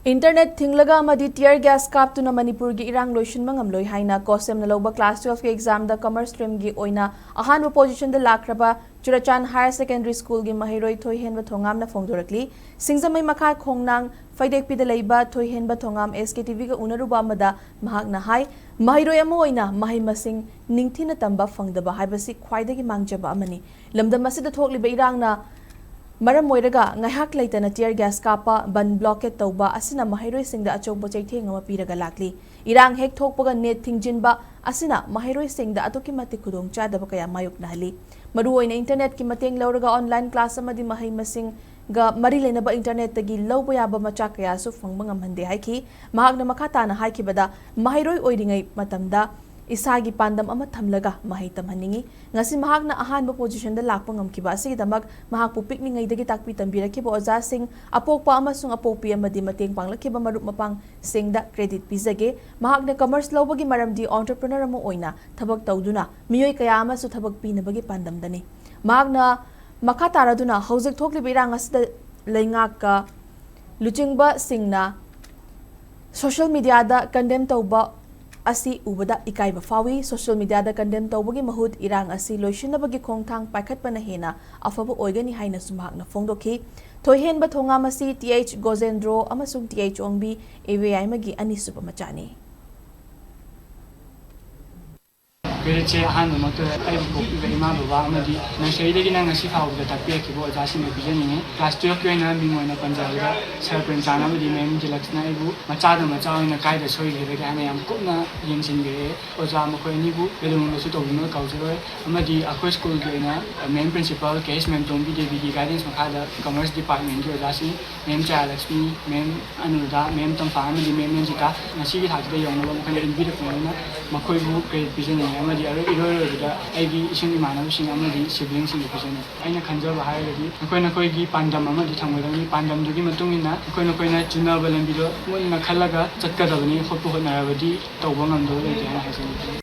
Internet Thinglaga Amadi tear gas Kaptuna Manipur gi Irang Loishinba Ngamloi haina Kosem na loba class 12 ke exam da commerce stream gi oina ahanba position da lakraba Churachan Higher Secondary School gi Mahiroi Thoihenba Thongam na phongdorakli Singzamai makha khongnang Faidek pida leiba Thoihenba Thongam SKTV ga unaruba amada mahak na hai Mahiroi ama oina mahai masing ningthina tamba phangdaba haibasi khwaidagi mangjaba amani lamdam asida thokliba Irang na Maram moiraga ngahak leitana tear gas kapa ban blockade tauba asina mahairoi singda achokbo chaitheng ama piraga lakli Irang hek thokpaga net thingjinba asina mahairoi singda atoki mati khudong chadaba kaya mayuk nahali maru oina internet ki mateng lauraga online class amadi mahai masing ga mari lenaba internet tagi lawba yaba macha kaya su phangba ngamhande haiki mahakna makata na haikibada mahairoi oiringai matamda Isagi pandam ama thamlaga mahai tamhaningi ngasi mahakna ahanba position da lakpa ngamkiba asigidamak mahakpu pikningai dagi takpi tambirakiba oja sing apokpa amasung apokpi amadi mateng panglakiba marup mapang singda credit pizage mahakna commerce lawbagi maramdi entrepreneur ama oina thabak tawduna miyoi kaya ama su thabak pinabagi pandamdani mahakna makha taraduna hojik thokliba Irang asida leingaka luchingba singna social media da condemn tawba Asi ubada ikaiba fawi social media da condemn tawbagi mahut Irang asi loishinabagi khongthang paikhatpa na hena afaba oigani haina sumhakna phongdoki Thoihenba Thongam asi TH Gozendro amasung TH Ongbi AVI magi ani supa machani Kaya ahan mo to ay buki ba ima baba amadi nursery dagi na ngasi faw da tapi akibo jasi na bijan ni class 12 ko na mi mo na panjab da sir pen sana amadi mem jilaks na ibu macha na kai da soi le ga na yam ko na yin sin ge oja mo ko ni bu belum no su to no ka jo amadi akoi school ge na main principal case mem tom bi de bi guidance ma da commerce department jo jasi mem cha lakshmi mem anuda mem tam fa amadi mem jika ngasi gi thak da yong lo mo kan in bi de ko na makoi bu ke bijan ni Amadi aro iroda aigi ising imana sing amadi siblings sing bijan aina khanjaba hairadi nakoi gi pandam amadi thangwani pandam dugi matungina nakoi na chuna balambi do mon na khalaga chatkadabani khotpu honarabadi tawba ngamdo le jana hasen